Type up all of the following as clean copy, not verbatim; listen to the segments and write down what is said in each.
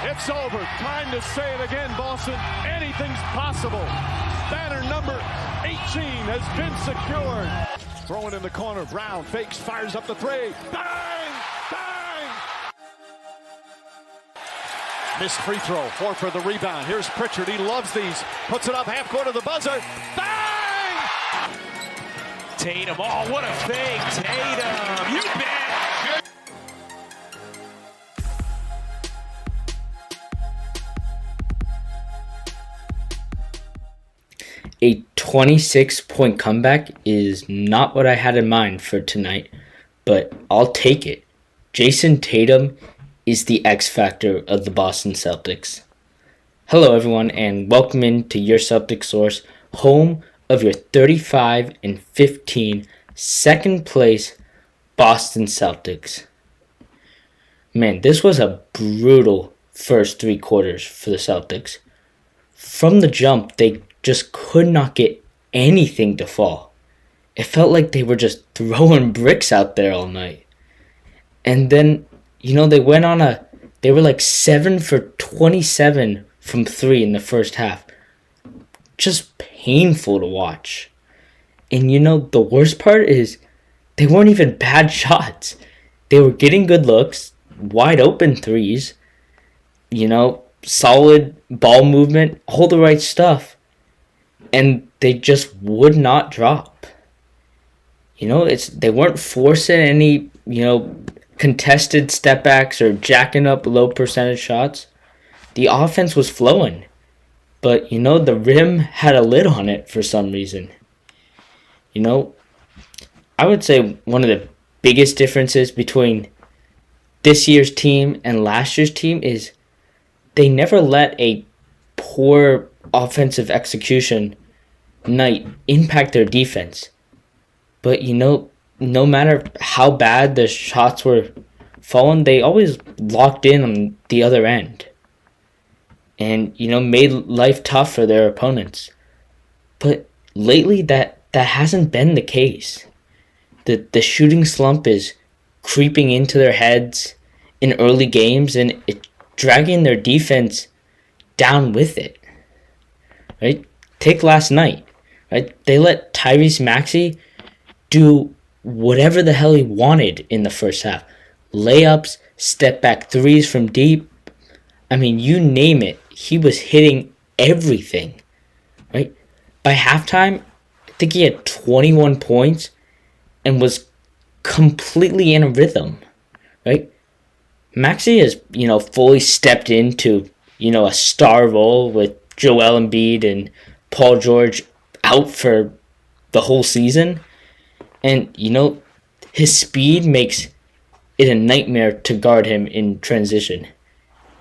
It's over. Time to say it again, Boston. Anything's possible. Banner number 18 has been secured. Throwing in the corner. Brown fakes, fires up the three. Bang! Bang! Missed free throw. Horford the rebound. Here's Pritchard. He loves these. Puts it up half court of the buzzer. Bang! Tatum. Oh, what a fake. Tatum. You bet. A 26-point comeback is not what I had in mind for tonight, but I'll take it. Jayson Tatum is the X factor of the Boston Celtics. Hello everyone and welcome into your Celtics source, home of your 35-15 second place Boston Celtics. Man, this was a brutal first three quarters for the Celtics. From the jump, they just could not get anything to fall. It felt like they were just throwing bricks out there all night. And then, they were like 7 for 27 from 3 in the first half. Just painful to watch. And the worst part is they weren't even bad shots. They were getting good looks, wide open threes, solid ball movement, all the right stuff. And they just would not drop. They weren't forcing any, contested step backs or jacking up low percentage shots. The offense was flowing. But, the rim had a lid on it for some reason. I would say one of the biggest differences between this year's team and last year's team is they never let a poor offensive execution night impact their defense. But no matter how bad the shots were falling, they always locked in on the other end. And made life tough for their opponents. But lately that hasn't been the case. The shooting slump is creeping into their heads in early games and it's dragging their defense down with it. Right? Take last night. Right? They let Tyrese Maxey do whatever the hell he wanted in the first half. Layups, step back threes from deep. You name it. He was hitting everything. Right? By halftime, I think he had 21 points and was completely in a rhythm. Right? Maxey has, fully stepped into, a star role with Joel Embiid and Paul George out for the whole season. And, his speed makes it a nightmare to guard him in transition.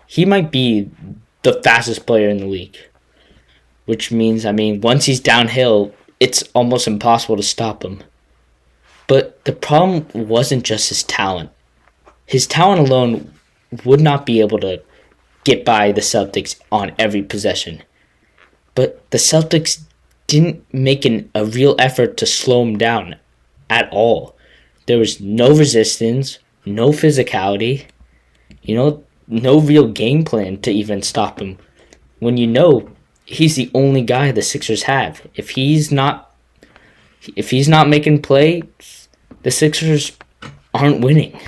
He might be the fastest player in the league. Which means, once he's downhill, it's almost impossible to stop him. But the problem wasn't just his talent. His talent alone would not be able to get by the Celtics on every possession. But the Celtics didn't make a real effort to slow him down at all. There was no resistance, no physicality, no real game plan to even stop him. When he's the only guy the Sixers have. If he's not making plays, the Sixers aren't winning.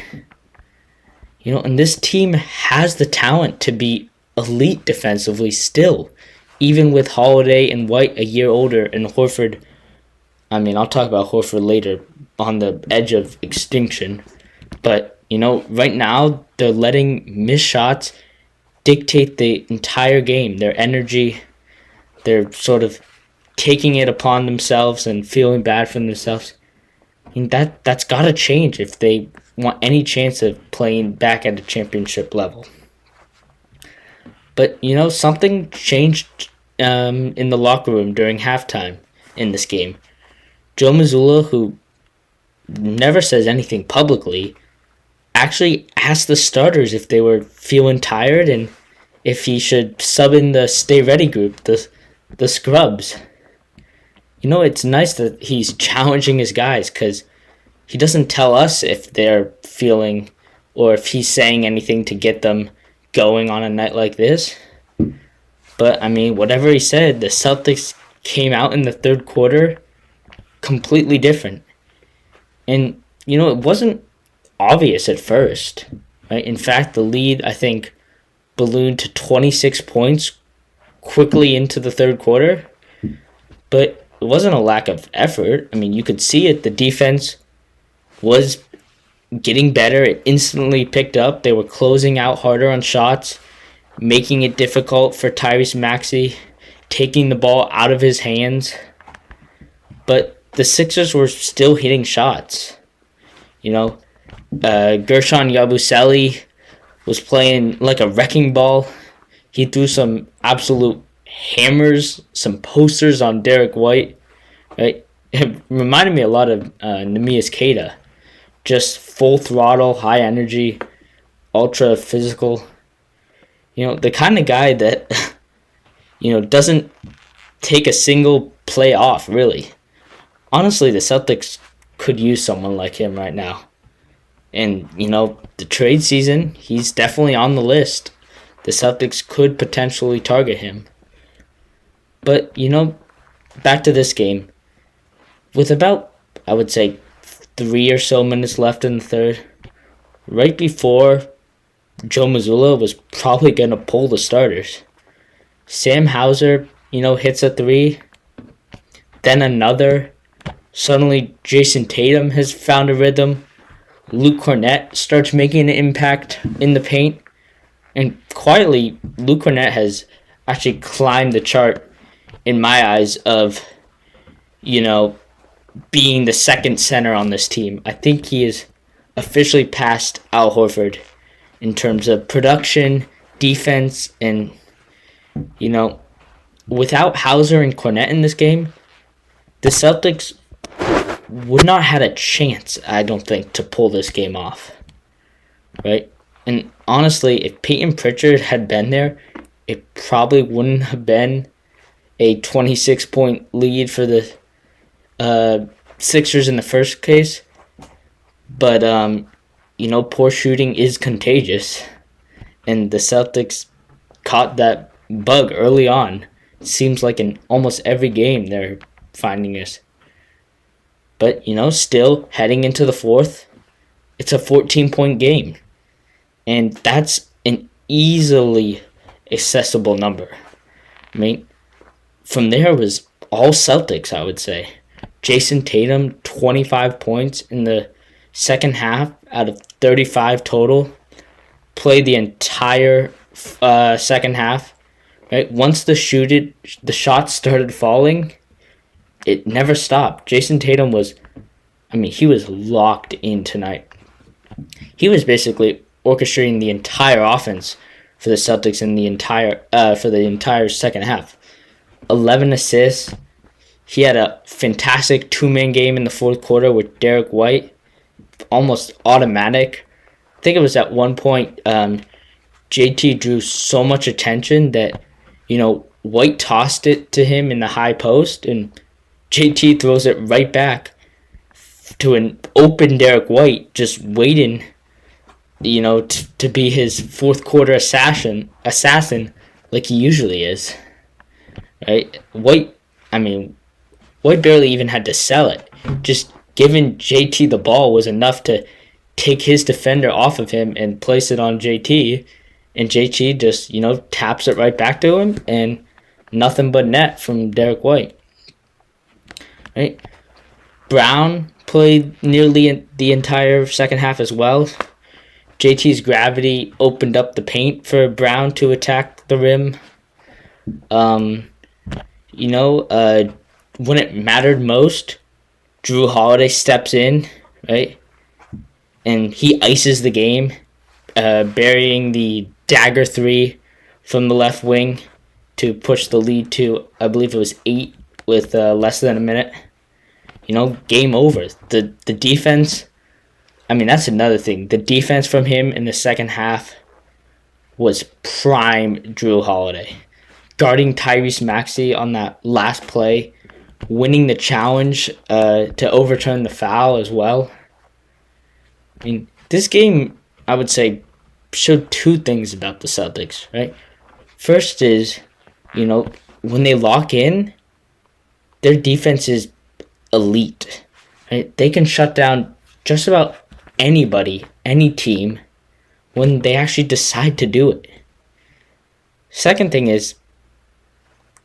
And this team has the talent to be elite defensively still, even with Holiday and White a year older and Horford. I'll talk about Horford later, on the edge of extinction. But, right now they're letting missed shots dictate the entire game. Their energy, they're sort of taking it upon themselves and feeling bad for themselves. That's got to change if they want any chance of playing back at a championship level. But, something changed in the locker room during halftime in this game. Joe Mazzulla, who never says anything publicly, actually asked the starters if they were feeling tired and if he should sub in the Stay Ready group, the scrubs. It's nice that he's challenging his guys because he doesn't tell us if they're feeling or if he's saying anything to get them going on a night like this. But, I mean, whatever he said, the Celtics came out in the third quarter completely different. And, it wasn't obvious at first. Right? In fact, the lead, I think, ballooned to 26 points quickly into the third quarter. But it wasn't a lack of effort. I mean, you could see it. The defense was getting better. It instantly picked up. They were closing out harder on shots, making it difficult for Tyrese Maxey, taking the ball out of his hands. But the Sixers were still hitting shots. Gershon Yabusele was playing like a wrecking ball. He threw some absolute hammers, some posters on Derrick White. Right? It reminded me a lot of Neemias Queta. Just full throttle, high energy, ultra physical. The kind of guy that, doesn't take a single play off, really. Honestly, the Celtics could use someone like him right now. And, the trade season, he's definitely on the list. The Celtics could potentially target him. But, back to this game. With about, I would say, 3 or so minutes left in the third, right before Joe Mazzulla was probably going to pull the starters, Sam Hauser, hits a three, then another. Suddenly, Jayson Tatum has found a rhythm. Luke Kornet starts making an impact in the paint. And quietly, Luke Kornet has actually climbed the chart, in my eyes, of, being the second center on this team. I think he is officially past Al Horford in terms of production, defense, and, without Hauser and Kornet in this game, the Celtics would not have had a chance, I don't think, to pull this game off. Right? And honestly, if Peyton Pritchard had been there, it probably wouldn't have been a 26-point lead for the Sixers in the first case. But, poor shooting is contagious. And the Celtics caught that bug early on. It seems like in almost every game they're finding this. But, still heading into the fourth, it's a 14-point game. And that's an easily accessible number. I mean, from there was all Celtics, I would say. Jayson Tatum, 25 points in the second half out of 35 total. Played the entire second half. Right? Once the shots started falling, it never stopped. Jayson Tatum he was locked in tonight. He was basically orchestrating the entire offense for the Celtics in the entire second half. 11 assists. He had a fantastic two-man game in the fourth quarter with Derrick White. Almost automatic. I think it was at one point JT drew so much attention that, White tossed it to him in the high post, and JT throws it right back to an open Derrick White, just waiting, to be his fourth quarter assassin like he usually is. Right? White barely even had to sell it. Just giving JT the ball was enough to take his defender off of him and place it on JT, and JT just, taps it right back to him, and nothing but net from Derrick White. Right? Brown played nearly the entire second half as well. JT's gravity opened up the paint for Brown to attack the rim. When it mattered most, Jrue Holiday steps in, right? And he ices the game, burying the dagger three from the left wing to push the lead to, I believe it was 8 with less than a minute. Game over. The defense, that's another thing. The defense from him in the second half was prime Jrue Holiday. Guarding Tyrese Maxey on that last play, winning the challenge to overturn the foul as well. This game, I would say, showed two things about the Celtics, right? First is, when they lock in, their defense is elite, right? They can shut down just about anybody, any team, when they actually decide to do it. Second thing is,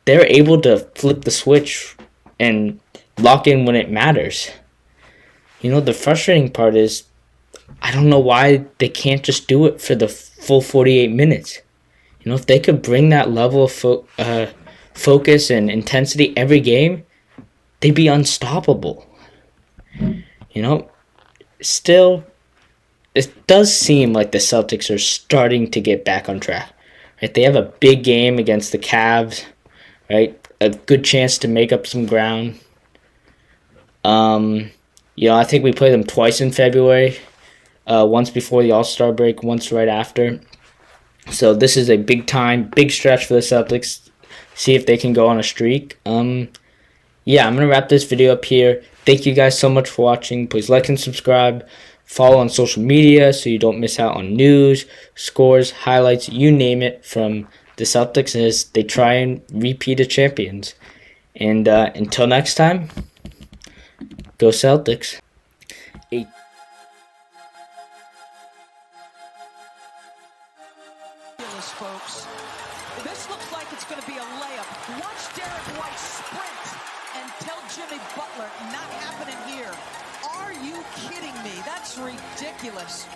they're able to flip the switch and lock in when it matters. The frustrating part is, I don't know why they can't just do it for the full 48 minutes. If they could bring that level of focus and intensity every game, they'd be unstoppable. Still, it does seem like the Celtics are starting to get back on track. Right? They have a big game against the Cavs, right? A good chance to make up some ground. I think we play them twice in February. Once before the All-Star break, once right after. So this is a big stretch for the Celtics. See if they can go on a streak. I'm going to wrap this video up here. Thank you guys so much for watching. Please like and subscribe. Follow on social media so you don't miss out on news, scores, highlights, you name it, from the Celtics as they try and repeat as champions. And until next time, go Celtics. Folks, this looks like it's going to be a layup. Watch Derrick White sprint and tell Jimmy Butler, not happening here. Are you kidding me? That's ridiculous.